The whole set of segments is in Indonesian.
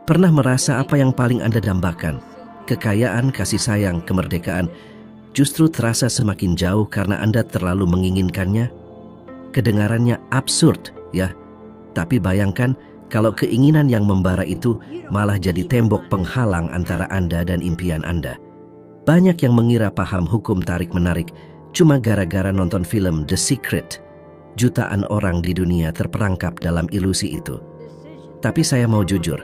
Pernah merasa apa yang paling Anda dambakan, kekayaan, kasih sayang, kemerdekaan, justru terasa semakin jauh karena Anda terlalu menginginkannya? Kedengarannya absurd, ya. Tapi bayangkan kalau keinginan yang membara itu malah jadi tembok penghalang antara Anda dan impian Anda. Banyak yang mengira paham hukum tarik-menarik cuma gara-gara nonton film The Secret. Jutaan orang di dunia terperangkap dalam ilusi itu. Tapi saya mau jujur,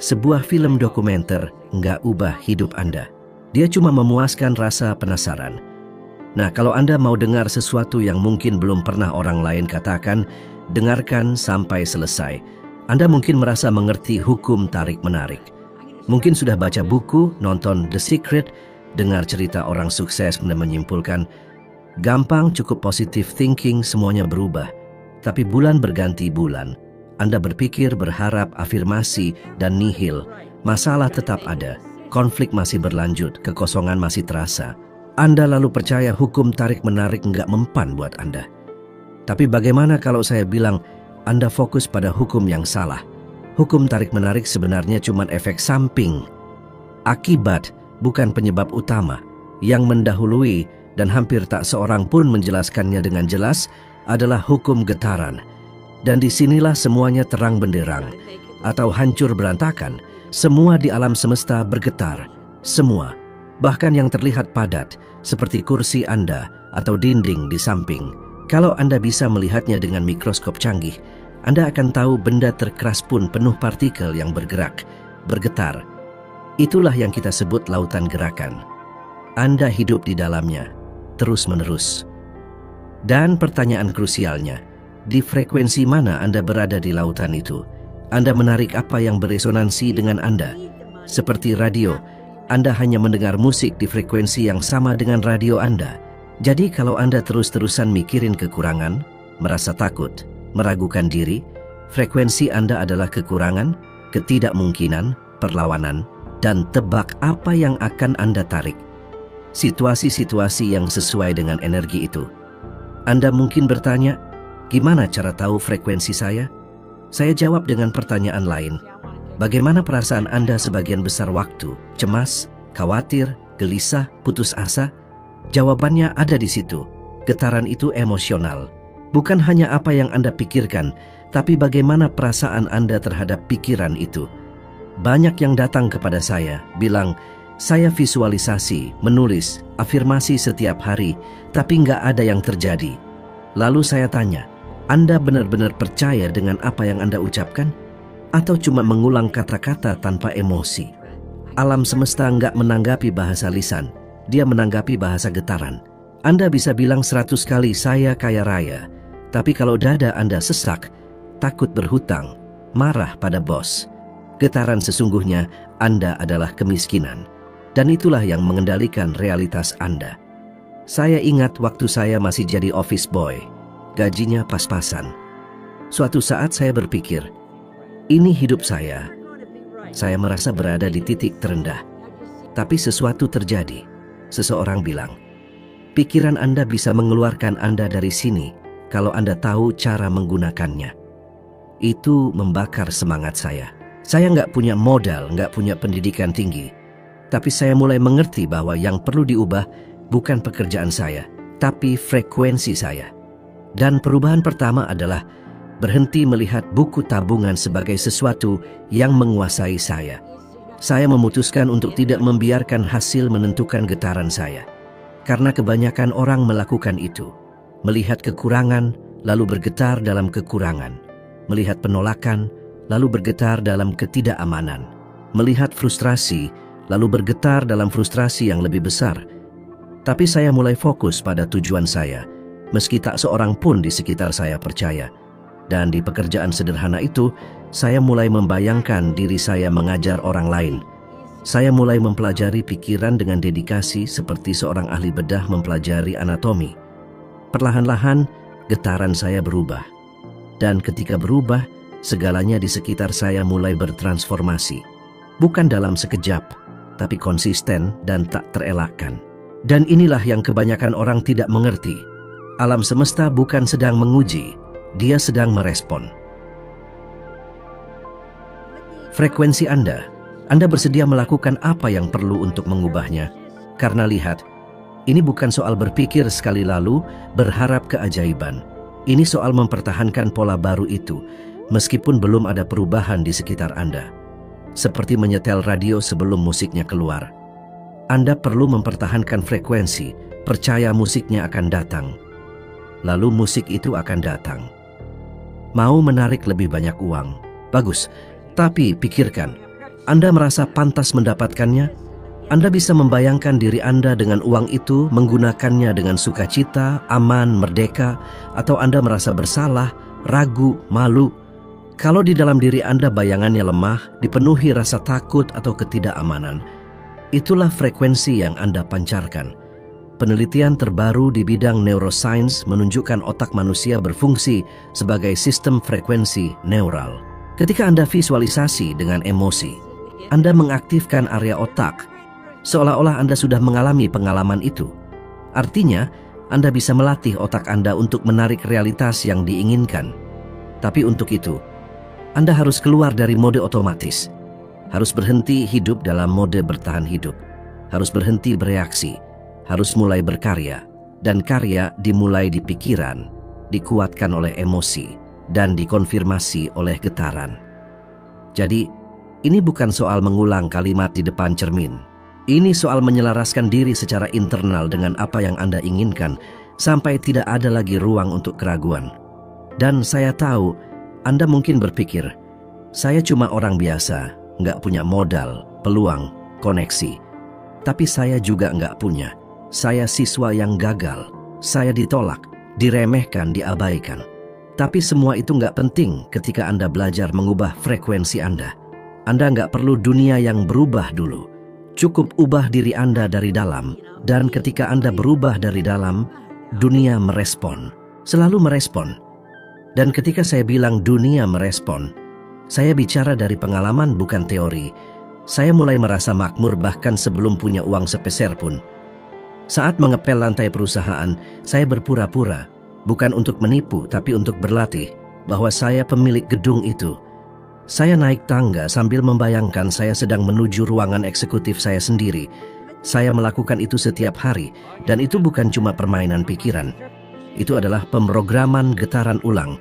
sebuah film dokumenter nggak ubah hidup Anda. Dia cuma memuaskan rasa penasaran. Nah, kalau Anda mau dengar sesuatu yang mungkin belum pernah orang lain katakan, dengarkan sampai selesai. Anda mungkin merasa mengerti hukum tarik-menarik. Mungkin sudah baca buku, nonton The Secret, dengar cerita orang sukses dan menyimpulkan, gampang, cukup positive thinking, semuanya berubah. Tapi bulan berganti bulan, Anda berpikir, berharap, afirmasi, dan nihil. Masalah tetap ada. Konflik masih berlanjut, kekosongan masih terasa. Anda lalu percaya hukum tarik-menarik nggak mempan buat Anda. Tapi bagaimana kalau saya bilang Anda fokus pada hukum yang salah? Hukum tarik-menarik sebenarnya cuma efek samping. Akibat, bukan penyebab utama. Yang mendahului dan hampir tak seorang pun menjelaskannya dengan jelas adalah hukum getaran. Dan disinilah semuanya terang benderang atau hancur berantakan. Semua di alam semesta bergetar, semua, bahkan yang terlihat padat, seperti kursi Anda atau dinding di samping. Kalau Anda bisa melihatnya dengan mikroskop canggih, Anda akan tahu benda terkeras pun penuh partikel yang bergerak, bergetar. Itulah yang kita sebut lautan gerakan. Anda hidup di dalamnya, terus-menerus. Dan pertanyaan krusialnya, di frekuensi mana Anda berada di lautan itu? Anda menarik apa yang beresonansi dengan Anda. Seperti radio, Anda hanya mendengar musik di frekuensi yang sama dengan radio Anda. Jadi kalau Anda terus-terusan mikirin kekurangan, merasa takut, meragukan diri, frekuensi Anda adalah kekurangan, ketidakmungkinan, perlawanan, dan tebak apa yang akan Anda tarik. Situasi-situasi yang sesuai dengan energi itu. Anda mungkin bertanya, gimana cara tahu frekuensi saya? Saya jawab dengan pertanyaan lain. Bagaimana perasaan Anda sebagian besar waktu? Cemas, khawatir, gelisah, putus asa? Jawabannya ada di situ. Getaran itu emosional. Bukan hanya apa yang Anda pikirkan, tapi bagaimana perasaan Anda terhadap pikiran itu. Banyak yang datang kepada saya, bilang, saya visualisasi, menulis, afirmasi setiap hari, tapi nggak ada yang terjadi. Lalu saya tanya, Anda benar-benar percaya dengan apa yang Anda ucapkan? Atau cuma mengulang kata-kata tanpa emosi? Alam semesta nggak menanggapi bahasa lisan, dia menanggapi bahasa getaran. Anda bisa bilang 100 kali saya kaya raya, tapi kalau dada Anda sesak, takut berhutang, marah pada bos, getaran sesungguhnya Anda adalah kemiskinan. Dan itulah yang mengendalikan realitas Anda. Saya ingat waktu saya masih jadi office boy, gajinya pas-pasan. Suatu saat saya berpikir, ini hidup saya. Saya merasa berada di titik terendah. Tapi sesuatu terjadi. Seseorang bilang, pikiran Anda bisa mengeluarkan Anda dari sini kalau Anda tahu cara menggunakannya. Itu membakar semangat saya. Saya nggak punya modal, nggak punya pendidikan tinggi. Tapi saya mulai mengerti bahwa yang perlu diubah bukan pekerjaan saya, tapi frekuensi saya. Dan perubahan pertama adalah berhenti melihat buku tabungan sebagai sesuatu yang menguasai saya. Saya memutuskan untuk tidak membiarkan hasil menentukan getaran saya. Karena kebanyakan orang melakukan itu. Melihat kekurangan, lalu bergetar dalam kekurangan. Melihat penolakan, lalu bergetar dalam ketidakamanan. Melihat frustrasi, lalu bergetar dalam frustrasi yang lebih besar. Tapi saya mulai fokus pada tujuan saya, meski tak seorang pun di sekitar saya percaya. Dan di pekerjaan sederhana itu, saya mulai membayangkan diri saya mengajar orang lain. Saya mulai mempelajari pikiran dengan dedikasi seperti seorang ahli bedah mempelajari anatomi. Perlahan-lahan, getaran saya berubah. Dan ketika berubah, segalanya di sekitar saya mulai bertransformasi. Bukan dalam sekejap, tapi konsisten dan tak terelakkan. Dan inilah yang kebanyakan orang tidak mengerti. Alam semesta bukan sedang menguji, dia sedang merespon. Frekuensi Anda bersedia melakukan apa yang perlu untuk mengubahnya. Karena lihat, ini bukan soal berpikir sekali lalu berharap keajaiban. Ini soal mempertahankan pola baru itu, meskipun belum ada perubahan di sekitar Anda. Seperti menyetel radio sebelum musiknya keluar. Anda perlu mempertahankan frekuensi, percaya musiknya akan datang. Lalu musik itu akan datang. Mau menarik lebih banyak uang? Bagus, tapi pikirkan, Anda merasa pantas mendapatkannya? Anda bisa membayangkan diri Anda dengan uang itu, menggunakannya dengan sukacita, aman, merdeka, atau Anda merasa bersalah, ragu, malu? Kalau di dalam diri Anda bayangannya lemah, dipenuhi rasa takut atau ketidakamanan, itulah frekuensi yang Anda pancarkan. Penelitian terbaru di bidang neuroscience menunjukkan otak manusia berfungsi sebagai sistem frekuensi neural. Ketika Anda visualisasi dengan emosi, Anda mengaktifkan area otak, seolah-olah Anda sudah mengalami pengalaman itu. Artinya, Anda bisa melatih otak Anda untuk menarik realitas yang diinginkan. Tapi untuk itu, Anda harus keluar dari mode otomatis. Harus berhenti hidup dalam mode bertahan hidup. Harus berhenti bereaksi. Harus mulai berkarya, dan karya dimulai di pikiran, dikuatkan oleh emosi, dan dikonfirmasi oleh getaran. Jadi, ini bukan soal mengulang kalimat di depan cermin. Ini soal menyelaraskan diri secara internal dengan apa yang Anda inginkan, sampai tidak ada lagi ruang untuk keraguan. Dan saya tahu, Anda mungkin berpikir, saya cuma orang biasa, nggak punya modal, peluang, koneksi. Tapi saya juga nggak punya. Saya siswa yang gagal, saya ditolak, diremehkan, diabaikan. Tapi semua itu nggak penting ketika Anda belajar mengubah frekuensi Anda. Anda nggak perlu dunia yang berubah dulu. Cukup ubah diri Anda dari dalam, dan ketika Anda berubah dari dalam, dunia merespon, selalu merespon. Dan ketika saya bilang dunia merespon, saya bicara dari pengalaman bukan teori. Saya mulai merasa makmur bahkan sebelum punya uang sepeser pun. Saat mengepel lantai perusahaan, saya berpura-pura, bukan untuk menipu tapi untuk berlatih, bahwa saya pemilik gedung itu. Saya naik tangga sambil membayangkan saya sedang menuju ruangan eksekutif saya sendiri. Saya melakukan itu setiap hari, dan itu bukan cuma permainan pikiran. Itu adalah pemrograman getaran ulang.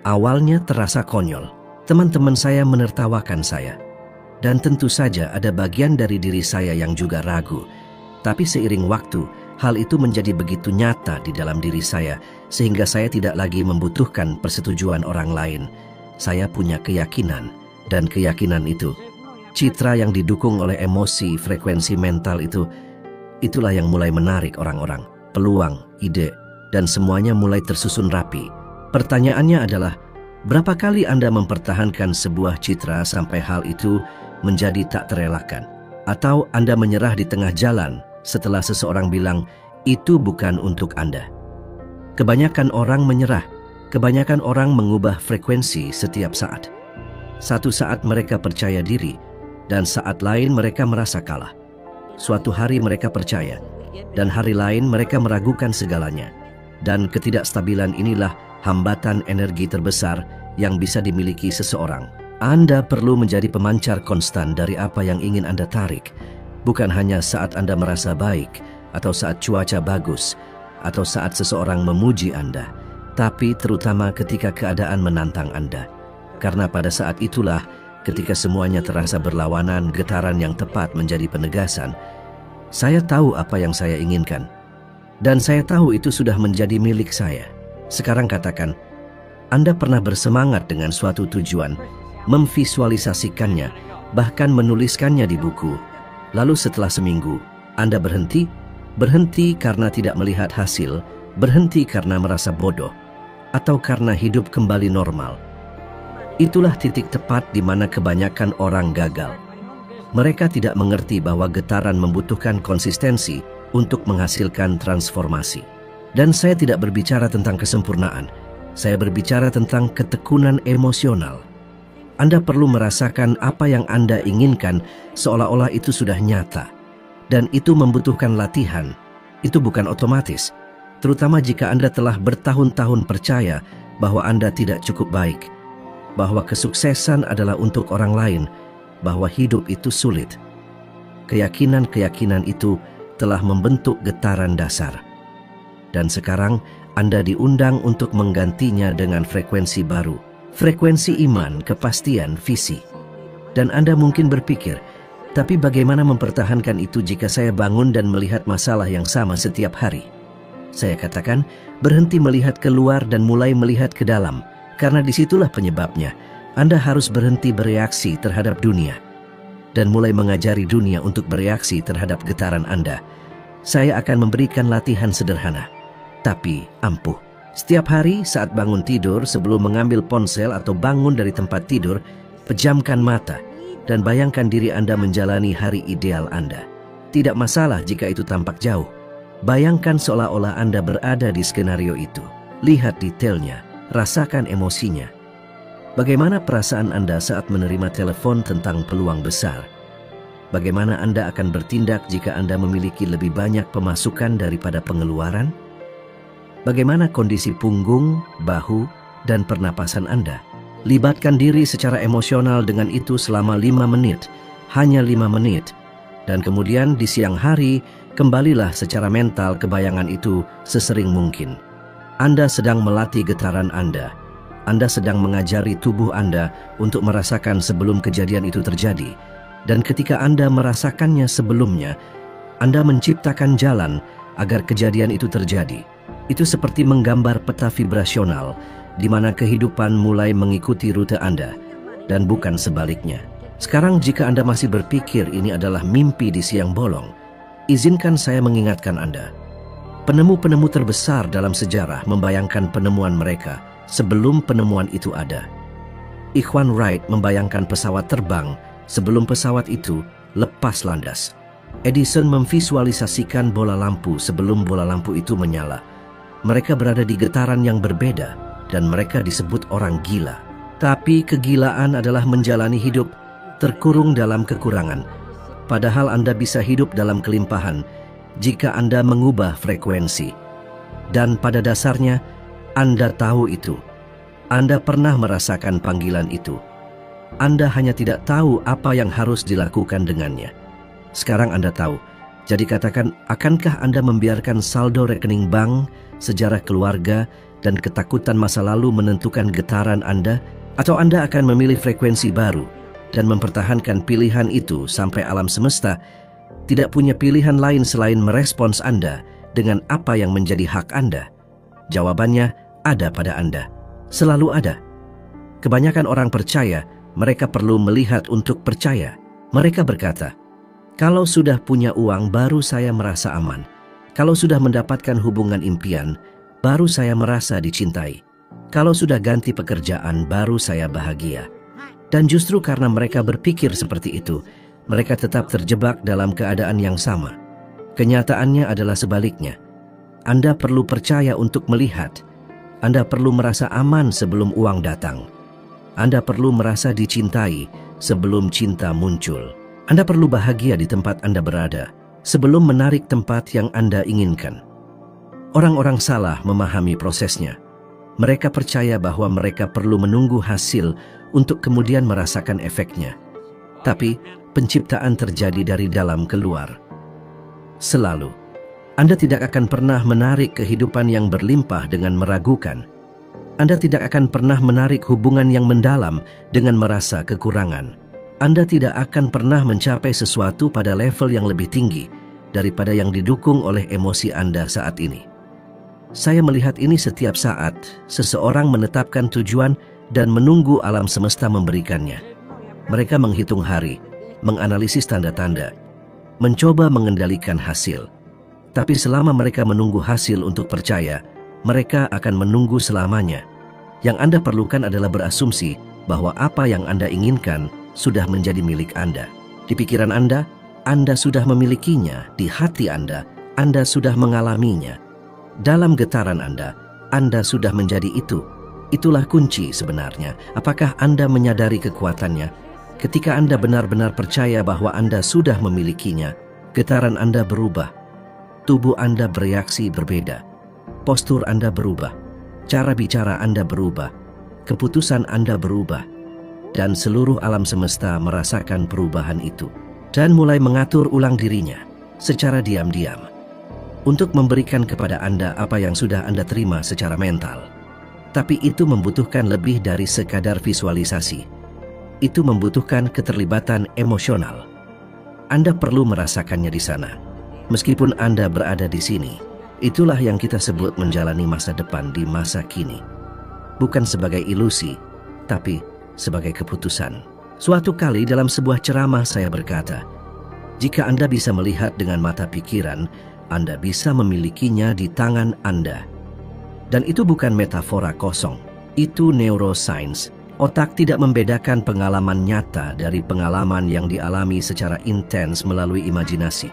Awalnya terasa konyol. Teman-teman saya menertawakan saya. Dan tentu saja ada bagian dari diri saya yang juga ragu. Tapi seiring waktu, hal itu menjadi begitu nyata di dalam diri saya, sehingga saya tidak lagi membutuhkan persetujuan orang lain. Saya punya keyakinan, dan keyakinan itu, citra yang didukung oleh emosi, frekuensi mental itu, itulah yang mulai menarik orang-orang, peluang, ide, dan semuanya mulai tersusun rapi. Pertanyaannya adalah, berapa kali Anda mempertahankan sebuah citra sampai hal itu menjadi tak terelakkan? Atau Anda menyerah di tengah jalan setelah seseorang bilang, itu bukan untuk Anda? Kebanyakan orang menyerah. Kebanyakan orang mengubah frekuensi setiap saat. Satu saat mereka percaya diri, dan saat lain mereka merasa kalah. Suatu hari mereka percaya, dan hari lain mereka meragukan segalanya. Dan ketidakstabilan inilah hambatan energi terbesar yang bisa dimiliki seseorang. Anda perlu menjadi pemancar konstan dari apa yang ingin Anda tarik. Bukan hanya saat Anda merasa baik, atau saat cuaca bagus, atau saat seseorang memuji Anda, tapi terutama ketika keadaan menantang Anda. Karena pada saat itulah, ketika semuanya terasa berlawanan, getaran yang tepat menjadi penegasan. Saya tahu apa yang saya inginkan, dan saya tahu itu sudah menjadi milik saya. Sekarang katakan, Anda pernah bersemangat dengan suatu tujuan, memvisualisasikannya, bahkan menuliskannya di buku. Lalu setelah seminggu, Anda berhenti karena tidak melihat hasil, berhenti karena merasa bodoh, atau karena hidup kembali normal. Itulah titik tepat di mana kebanyakan orang gagal. Mereka tidak mengerti bahwa getaran membutuhkan konsistensi untuk menghasilkan transformasi. Dan saya tidak berbicara tentang kesempurnaan. Saya berbicara tentang ketekunan emosional. Anda perlu merasakan apa yang Anda inginkan seolah-olah itu sudah nyata. Dan itu membutuhkan latihan. Itu bukan otomatis. Terutama jika Anda telah bertahun-tahun percaya bahwa Anda tidak cukup baik, bahwa kesuksesan adalah untuk orang lain, bahwa hidup itu sulit. Keyakinan-keyakinan itu telah membentuk getaran dasar. Dan sekarang Anda diundang untuk menggantinya dengan frekuensi baru. Frekuensi iman, kepastian, visi. Dan Anda mungkin berpikir, tapi bagaimana mempertahankan itu jika saya bangun dan melihat masalah yang sama setiap hari? Saya katakan, berhenti melihat keluar dan mulai melihat ke dalam. Karena disitulah penyebabnya. Anda harus berhenti bereaksi terhadap dunia dan mulai mengajari dunia untuk bereaksi terhadap getaran Anda. Saya akan memberikan latihan sederhana, tapi ampuh. Setiap hari saat bangun tidur, sebelum mengambil ponsel atau bangun dari tempat tidur, pejamkan mata dan bayangkan diri Anda menjalani hari ideal Anda. Tidak masalah jika itu tampak jauh. Bayangkan seolah-olah Anda berada di skenario itu. Lihat detailnya, rasakan emosinya. Bagaimana perasaan Anda saat menerima telepon tentang peluang besar? Bagaimana Anda akan bertindak jika Anda memiliki lebih banyak pemasukan daripada pengeluaran? Bagaimana kondisi punggung, bahu, dan pernapasan Anda? Libatkan diri secara emosional dengan itu selama 5 menit, hanya 5 menit. Dan kemudian di siang hari, kembalilah secara mental ke bayangan itu sesering mungkin. Anda sedang melatih getaran Anda. Anda sedang mengajari tubuh Anda untuk merasakan sebelum kejadian itu terjadi. Dan ketika Anda merasakannya sebelumnya, Anda menciptakan jalan agar kejadian itu terjadi. Itu seperti menggambar peta vibrasional, di mana kehidupan mulai mengikuti rute Anda, dan bukan sebaliknya. Sekarang jika Anda masih berpikir ini adalah mimpi di siang bolong, izinkan saya mengingatkan Anda. Penemu-penemu terbesar dalam sejarah membayangkan penemuan mereka sebelum penemuan itu ada. Ikhwan Wright membayangkan pesawat terbang sebelum pesawat itu lepas landas. Edison memvisualisasikan bola lampu sebelum bola lampu itu menyala. Mereka berada di getaran yang berbeda dan mereka disebut orang gila. Tapi kegilaan adalah menjalani hidup terkurung dalam kekurangan. Padahal Anda bisa hidup dalam kelimpahan jika Anda mengubah frekuensi. Dan pada dasarnya, Anda tahu itu. Anda pernah merasakan panggilan itu. Anda hanya tidak tahu apa yang harus dilakukan dengannya. Sekarang Anda tahu. Jadi katakan, akankah Anda membiarkan saldo rekening bank, sejarah keluarga, dan ketakutan masa lalu menentukan getaran Anda? Atau Anda akan memilih frekuensi baru dan mempertahankan pilihan itu sampai alam semesta tidak punya pilihan lain selain merespons Anda dengan apa yang menjadi hak Anda? Jawabannya ada pada Anda. Selalu ada. Kebanyakan orang percaya mereka perlu melihat untuk percaya. Mereka berkata, kalau sudah punya uang baru saya merasa aman. Kalau sudah mendapatkan hubungan impian, baru saya merasa dicintai. Kalau sudah ganti pekerjaan, baru saya bahagia. Dan justru karena mereka berpikir seperti itu, mereka tetap terjebak dalam keadaan yang sama. Kenyataannya adalah sebaliknya. Anda perlu percaya untuk melihat. Anda perlu merasa aman sebelum uang datang. Anda perlu merasa dicintai sebelum cinta muncul. Anda perlu bahagia di tempat Anda berada sebelum menarik tempat yang Anda inginkan. Orang-orang salah memahami prosesnya. Mereka percaya bahwa mereka perlu menunggu hasil untuk kemudian merasakan efeknya. Tapi penciptaan terjadi dari dalam keluar. Selalu. Anda tidak akan pernah menarik kehidupan yang berlimpah dengan meragukan. Anda tidak akan pernah menarik hubungan yang mendalam dengan merasa kekurangan. Anda tidak akan pernah mencapai sesuatu pada level yang lebih tinggi daripada yang didukung oleh emosi Anda saat ini. Saya melihat ini setiap saat seseorang menetapkan tujuan dan menunggu alam semesta memberikannya. Mereka menghitung hari, menganalisis tanda-tanda, mencoba mengendalikan hasil. Tapi selama mereka menunggu hasil untuk percaya, mereka akan menunggu selamanya. Yang Anda perlukan adalah berasumsi bahwa apa yang Anda inginkan sudah menjadi milik Anda. Di pikiran Anda sudah memilikinya. Di hati Anda sudah mengalaminya. Dalam getaran Anda sudah menjadi itu. Itulah kunci sebenarnya. Apakah Anda menyadari kekuatannya? Ketika Anda benar-benar percaya bahwa Anda sudah memilikinya, getaran Anda berubah. Tubuh Anda bereaksi berbeda. Postur Anda berubah. Cara bicara Anda berubah. Keputusan Anda berubah. dan seluruh alam semesta merasakan perubahan itu dan mulai mengatur ulang dirinya secara diam-diam untuk memberikan kepada Anda apa yang sudah Anda terima secara mental. Tapi itu membutuhkan lebih dari sekadar visualisasi. Itu membutuhkan keterlibatan emosional. Anda perlu merasakannya di sana. Meskipun Anda berada di sini, itulah yang kita sebut menjalani masa depan di masa kini. Bukan sebagai ilusi, tapi sebagai keputusan. Suatu kali dalam sebuah ceramah saya berkata, jika Anda bisa melihat dengan mata pikiran, Anda bisa memilikinya di tangan Anda. Dan itu bukan metafora kosong, itu neuroscience. Otak tidak membedakan pengalaman nyata dari pengalaman yang dialami secara intens melalui imajinasi.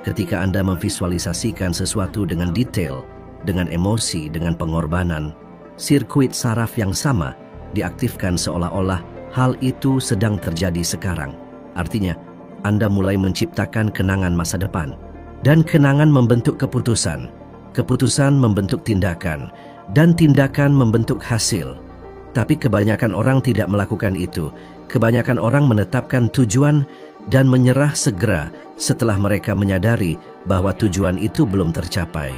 Ketika Anda memvisualisasikan sesuatu dengan detail, dengan emosi, dengan pengorbanan, sirkuit saraf yang sama diaktifkan seolah-olah hal itu sedang terjadi sekarang. Artinya, Anda mulai menciptakan kenangan masa depan. Dan kenangan membentuk keputusan. Keputusan membentuk tindakan, dan tindakan membentuk hasil. Tapi kebanyakan orang tidak melakukan itu. Kebanyakan orang menetapkan tujuan dan menyerah segera setelah mereka menyadari bahwa tujuan itu belum tercapai.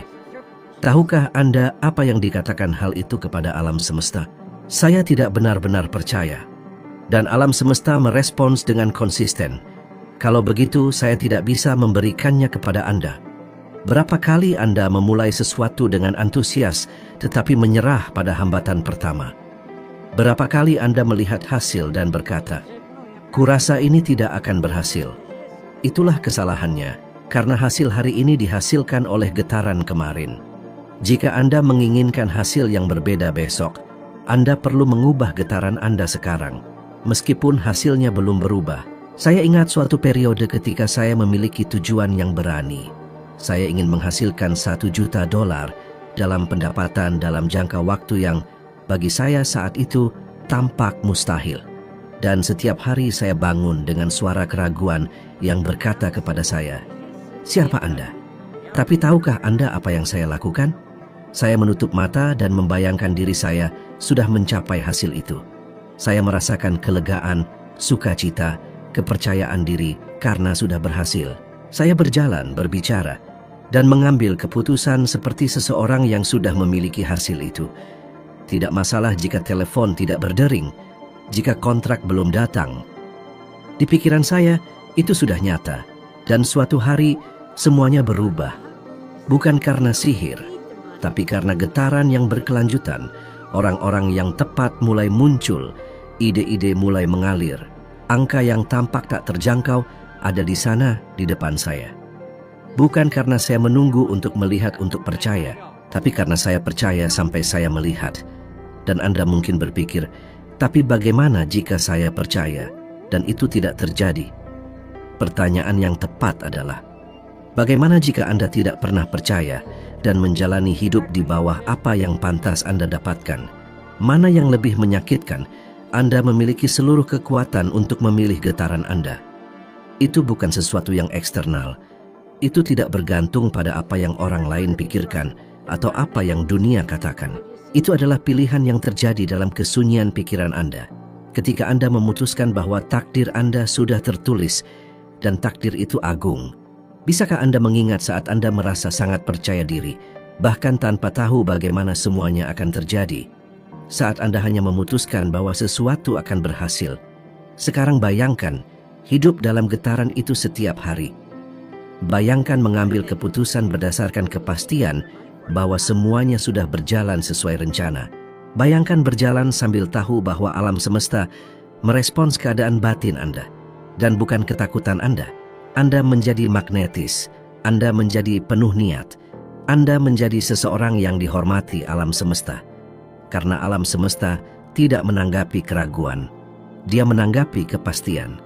Tahukah Anda apa yang dikatakan hal itu kepada alam semesta? Saya tidak benar-benar percaya. Dan alam semesta merespons dengan konsisten. Kalau begitu, saya tidak bisa memberikannya kepada Anda. Berapa kali Anda memulai sesuatu dengan antusias tetapi menyerah pada hambatan pertama? Berapa kali Anda melihat hasil dan berkata, "Kurasa ini tidak akan berhasil." Itulah kesalahannya, karena hasil hari ini dihasilkan oleh getaran kemarin. Jika Anda menginginkan hasil yang berbeda besok, Anda perlu mengubah getaran Anda sekarang, meskipun hasilnya belum berubah. Saya ingat suatu periode ketika saya memiliki tujuan yang berani. Saya ingin menghasilkan $1 juta dalam pendapatan dalam jangka waktu yang bagi saya saat itu tampak mustahil. Dan setiap hari saya bangun dengan suara keraguan yang berkata kepada saya, "Siapa Anda?" Tapi tahukah Anda apa yang saya lakukan? Saya menutup mata dan membayangkan diri saya sudah mencapai hasil itu. Saya merasakan kelegaan, sukacita, kepercayaan diri karena sudah berhasil. Saya berjalan, berbicara, dan mengambil keputusan seperti seseorang yang sudah memiliki hasil itu. Tidak masalah jika telepon tidak berdering, jika kontrak belum datang. Di pikiran saya, itu sudah nyata, dan suatu hari semuanya berubah. Bukan karena sihir, tapi karena getaran yang berkelanjutan. Orang-orang yang tepat mulai muncul, ide-ide mulai mengalir. Angka yang tampak tak terjangkau ada di sana di depan saya. Bukan karena saya menunggu untuk melihat untuk percaya, tapi karena saya percaya sampai saya melihat. Dan Anda mungkin berpikir, tapi bagaimana jika saya percaya dan itu tidak terjadi? Pertanyaan yang tepat adalah, bagaimana jika Anda tidak pernah percaya dan menjalani hidup di bawah apa yang pantas Anda dapatkan? Mana yang lebih menyakitkan? Anda memiliki seluruh kekuatan untuk memilih getaran Anda. Itu bukan sesuatu yang eksternal. Itu tidak bergantung pada apa yang orang lain pikirkan atau apa yang dunia katakan. Itu adalah pilihan yang terjadi dalam kesunyian pikiran Anda. Ketika Anda memutuskan bahwa takdir Anda sudah tertulis dan takdir itu agung. Bisakah Anda mengingat saat Anda merasa sangat percaya diri, bahkan tanpa tahu bagaimana semuanya akan terjadi? Saat Anda hanya memutuskan bahwa sesuatu akan berhasil. Sekarang bayangkan, hidup dalam getaran itu setiap hari. Bayangkan mengambil keputusan berdasarkan kepastian bahwa semuanya sudah berjalan sesuai rencana. Bayangkan berjalan sambil tahu bahwa alam semesta merespons keadaan batin Anda dan bukan ketakutan Anda. Anda menjadi magnetis, Anda menjadi penuh niat, Anda menjadi seseorang yang dihormati alam semesta. Karena alam semesta tidak menanggapi keraguan, dia menanggapi kepastian.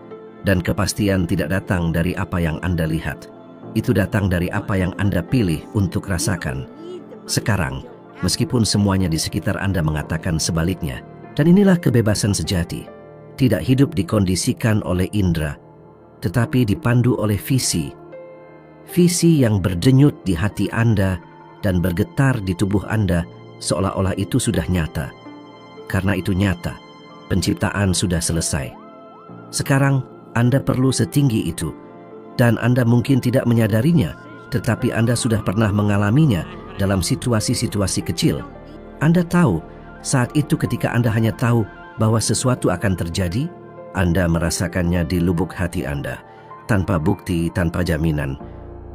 Dan kepastian tidak datang dari apa yang Anda lihat. Itu datang dari apa yang Anda pilih untuk rasakan. Sekarang, meskipun semuanya di sekitar Anda mengatakan sebaliknya, dan inilah kebebasan sejati. Tidak hidup dikondisikan oleh indera, tetapi dipandu oleh visi. Visi yang berdenyut di hati Anda dan bergetar di tubuh Anda seolah-olah itu sudah nyata. Karena itu nyata, Penciptaan sudah selesai. Sekarang Anda perlu setinggi itu, dan Anda mungkin tidak menyadarinya, tetapi Anda sudah pernah mengalaminya dalam situasi-situasi kecil. Anda tahu, saat itu ketika Anda hanya tahu bahwa sesuatu akan terjadi, Anda merasakannya di lubuk hati Anda, tanpa bukti, tanpa jaminan.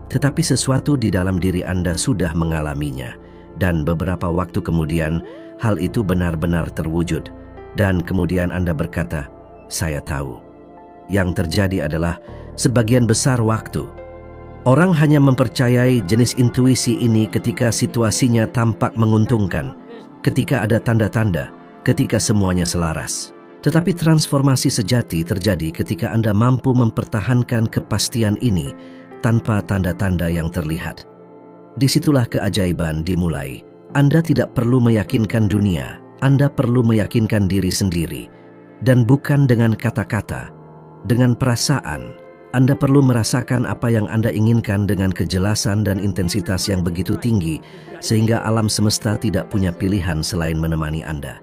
Tetapi sesuatu di dalam diri Anda sudah mengalaminya, dan beberapa waktu kemudian, hal itu benar-benar terwujud. Dan kemudian Anda berkata, "Saya tahu." Yang terjadi adalah sebagian besar waktu, orang hanya mempercayai jenis intuisi ini ketika situasinya tampak menguntungkan, ketika ada tanda-tanda, ketika semuanya selaras. Tetapi transformasi sejati terjadi ketika Anda mampu mempertahankan kepastian ini tanpa tanda-tanda yang terlihat. Disitulah keajaiban dimulai. Anda tidak perlu meyakinkan dunia, Anda perlu meyakinkan diri sendiri. Dan bukan dengan kata-kata, dengan perasaan. Anda perlu merasakan apa yang Anda inginkan dengan kejelasan dan intensitas yang begitu tinggi, sehingga alam semesta tidak punya pilihan selain menemani Anda.